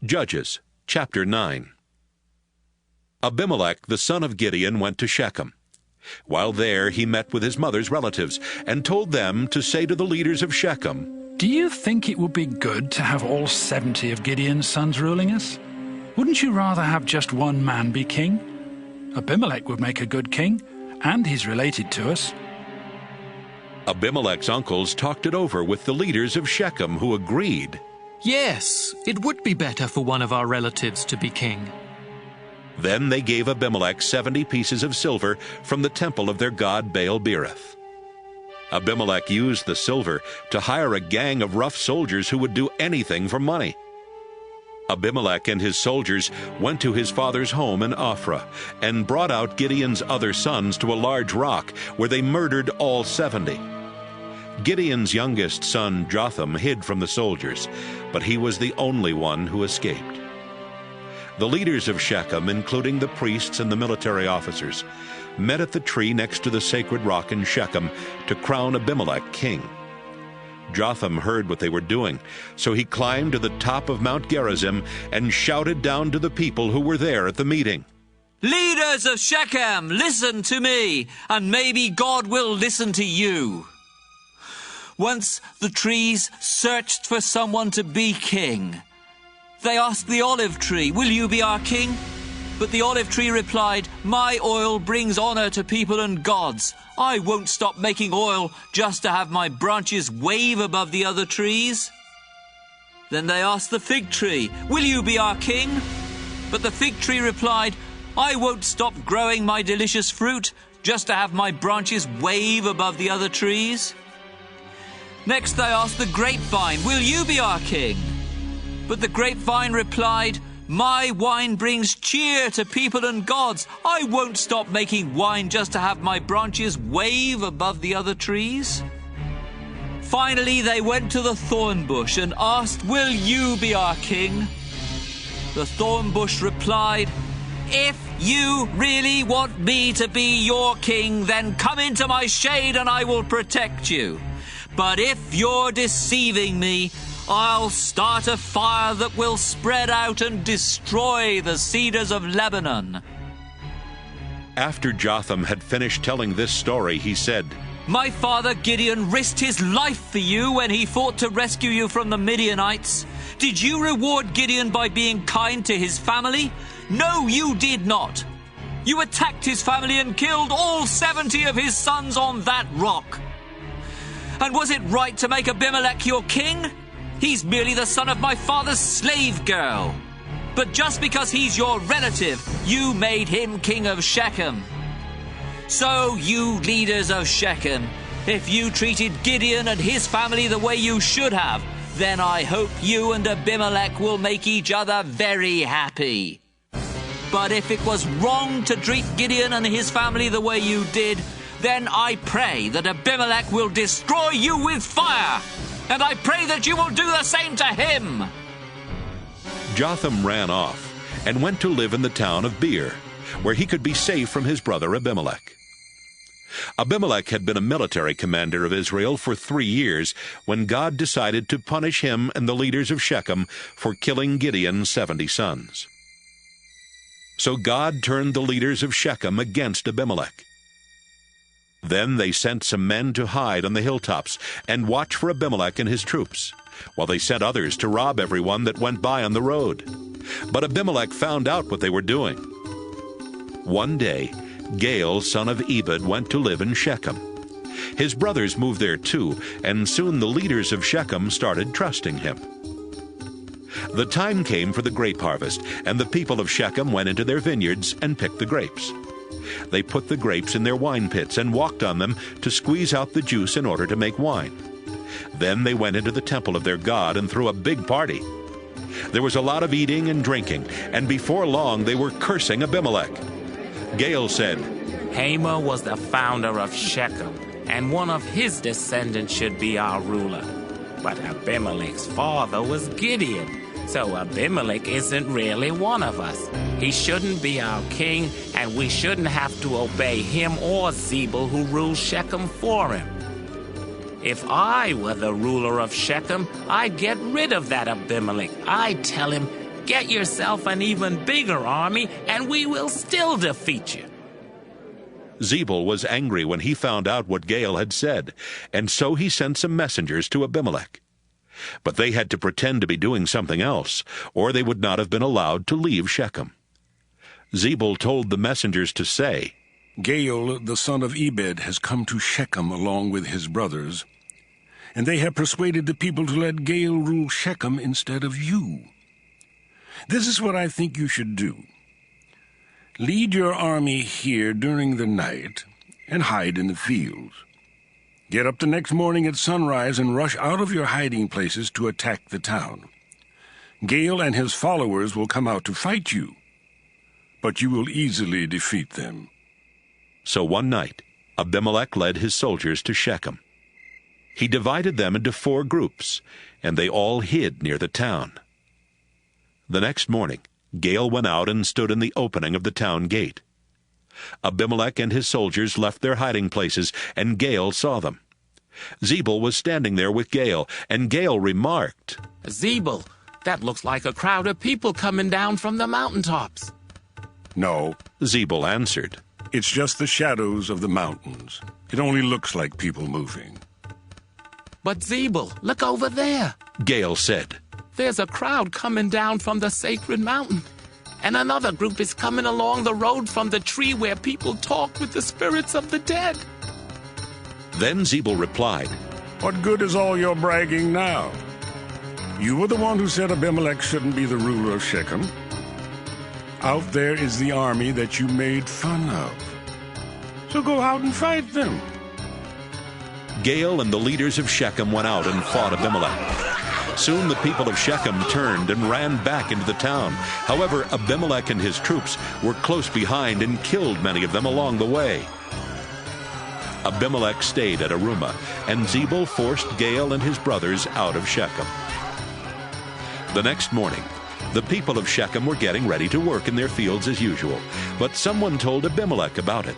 Judges, chapter 9. Abimelech the son of Gideon went to Shechem. While there he met with his mother's relatives and told them to say to the leaders of Shechem, "Do you think it would be good to have all 70 of Gideon's sons ruling us? Wouldn't you rather have just one man be king? Abimelech would make a good king, and he's related to us." Abimelech's uncles talked it over with the leaders of Shechem, who agreed. Yes, it would be better for one of our relatives to be king. Then they gave Abimelech 70 pieces of silver from the temple of their god Baal-berith. Abimelech used the silver to hire a gang of rough soldiers who would do anything for money. Abimelech and his soldiers went to his father's home in Ophrah and brought out Gideon's other sons to a large rock, where they murdered all 70. Gideon's youngest son Jotham hid from the soldiers, but he was the only one who escaped. The leaders of Shechem, including the priests and the military officers, met at the tree next to the sacred rock in Shechem to crown Abimelech king. Jotham heard what they were doing, so he climbed to the top of Mount Gerizim and shouted down to the people who were there at the meeting, "Leaders of Shechem, listen to me, and maybe God will listen to you. Once the trees searched for someone to be king. They asked the olive tree, 'Will you be our king?' But the olive tree replied, 'My oil brings honor to people and gods. I won't stop making oil just to have my branches wave above the other trees.' Then they asked the fig tree, 'Will you be our king?' But the fig tree replied, 'I won't stop growing my delicious fruit just to have my branches wave above the other trees.' Next they asked the grapevine, 'Will you be our king?' But the grapevine replied, 'My wine brings cheer to people and gods. I won't stop making wine just to have my branches wave above the other trees.' Finally they went to the thorn bush and asked, 'Will you be our king?' The thorn bush replied, 'If you really want me to be your king, then come into my shade and I will protect you. But if you're deceiving me, I'll start a fire that will spread out and destroy the cedars of Lebanon.' After Jotham had finished telling this story, he said, 'My father Gideon risked his life for you when he fought to rescue you from the Midianites. Did you reward Gideon by being kind to his family? No, you did not. You attacked his family and killed all 70 of his sons on that rock. And was it right to make Abimelech your king? He's merely the son of my father's slave girl. But just because he's your relative, you made him king of Shechem. So, you leaders of Shechem, if you treated Gideon and his family the way you should have, then I hope you and Abimelech will make each other very happy. But if it was wrong to treat Gideon and his family the way you did, then I pray that Abimelech will destroy you with fire, and I pray that you will do the same to him.' Jotham ran off and went to live in the town of Beer, where he could be safe from his brother Abimelech. Abimelech had been a military commander of Israel for 3 years when God decided to punish him and the leaders of Shechem for killing Gideon's 70 sons. So God turned the leaders of Shechem against Abimelech. Then they sent some men to hide on the hilltops and watch for Abimelech and his troops, while they sent others to rob everyone that went by on the road. But Abimelech found out what they were doing. One day, Gaal, son of Ebed, went to live in Shechem. His brothers moved there too, and soon the leaders of Shechem started trusting him. The time came for the grape harvest, and the people of Shechem went into their vineyards and picked the grapes. They put the grapes in their wine pits and walked on them to squeeze out the juice in order to make wine. Then they went into the temple of their god and threw a big party. There was a lot of eating and drinking, and before long they were cursing Abimelech. Gaal said, "Hamor was the founder of Shechem, and one of his descendants should be our ruler. But Abimelech's father was Gideon, so Abimelech isn't really one of us. He shouldn't be our king, and we shouldn't have to obey him or Zebul, who rules Shechem, for him. If I were the ruler of Shechem, I'd get rid of that Abimelech. I'd tell him, Get yourself an even bigger army, and we will still defeat you. Zebul was angry when he found out what Gaal had said, and so he sent some messengers to Abimelech. But they had to pretend to be doing something else, or they would not have been allowed to leave Shechem. Zebul told the messengers to say, Gaal, the son of Ebed, has come to Shechem along with his brothers, and they have persuaded the people to let Gaal rule Shechem instead of you. This is what I think you should do. Lead your army here during the night and hide in the fields. Get up the next morning at sunrise and rush out of your hiding places to attack the town. Gaal and his followers will come out to fight you, but you will easily defeat them. So one night, Abimelech led his soldiers to Shechem. He divided them into 4 groups, and they all hid near the town. The next morning, Gaal went out and stood in the opening of the town gate. Abimelech and his soldiers left their hiding places, and Gaal saw them. Zebul was standing there with Gaal, and Gaal remarked, Zebul, that looks like a crowd of people coming down from the mountaintops. No, Zebul answered, it's just the shadows of the mountains. It only looks like people moving. But Zebul, look over there. Gaal said. There's a crowd coming down from the sacred mountain, and another group is coming along the road from the tree where people talk with the spirits of the dead. Then Zebul replied, What good is all your bragging now? You were the one who said Abimelech shouldn't be the ruler of Shechem. Out there is the army that you made fun of. So go out and fight them. Gaal and the leaders of Shechem went out and fought Abimelech. Soon the people of Shechem turned and ran back into the town. However, Abimelech and his troops were close behind and killed many of them along the way. Abimelech stayed at Arumah, and Zebul forced Gaal and his brothers out of Shechem. The next morning, the people of Shechem were getting ready to work in their fields as usual, but someone told Abimelech about it.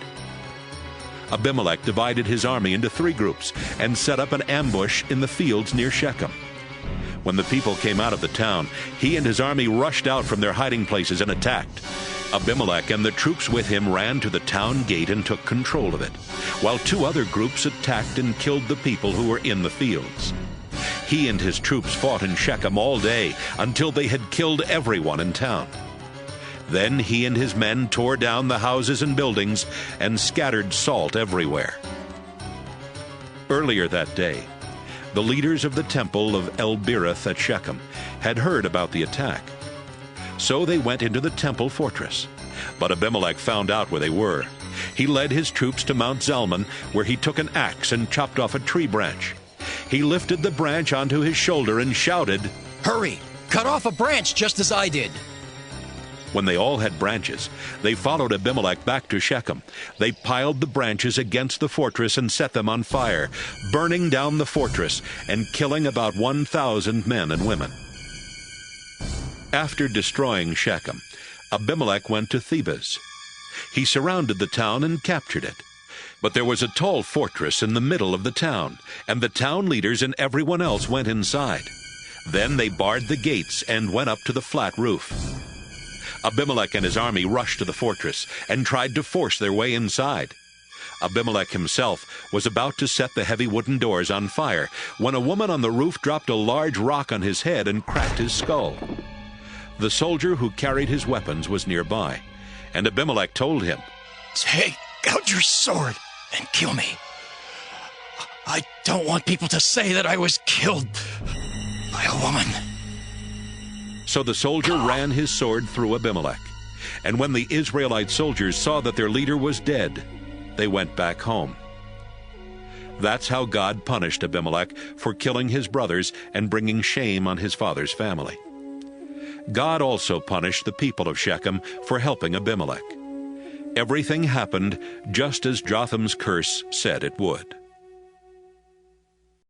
Abimelech divided his army into 3 groups and set up an ambush in the fields near Shechem. When the people came out of the town, he and his army rushed out from their hiding places and attacked. Abimelech and the troops with him ran to the town gate and took control of it, while 2 other groups attacked and killed the people who were in the fields. He and his troops fought in Shechem all day until they had killed everyone in town. Then he and his men tore down the houses and buildings and scattered salt everywhere. Earlier that day, the leaders of the temple of El-Berith at Shechem had heard about the attack. So they went into the temple fortress. But Abimelech found out where they were. He led his troops to Mount Zalmon, where he took an axe and chopped off a tree branch. He lifted the branch onto his shoulder and shouted, Hurry! Cut off a branch just as I did. When they all had branches, they followed Abimelech back to Shechem. They piled the branches against the fortress and set them on fire, burning down the fortress and killing about 1,000 men and women. After destroying Shechem, Abimelech went to Thebez. He surrounded the town and captured it. But there was a tall fortress in the middle of the town, and the town leaders and everyone else went inside. Then they barred the gates and went up to the flat roof. Abimelech and his army rushed to the fortress and tried to force their way inside. Abimelech himself was about to set the heavy wooden doors on fire when a woman on the roof dropped a large rock on his head and cracked his skull. The soldier who carried his weapons was nearby, and Abimelech told him, Take out your sword and kill me. I don't want people to say that I was killed by a woman. So the soldier ran his sword through Abimelech. And when the Israelite soldiers saw that their leader was dead, they went back home. That's how God punished Abimelech for killing his brothers and bringing shame on his father's family. God also punished the people of Shechem for helping Abimelech. Everything happened just as Jotham's curse said it would.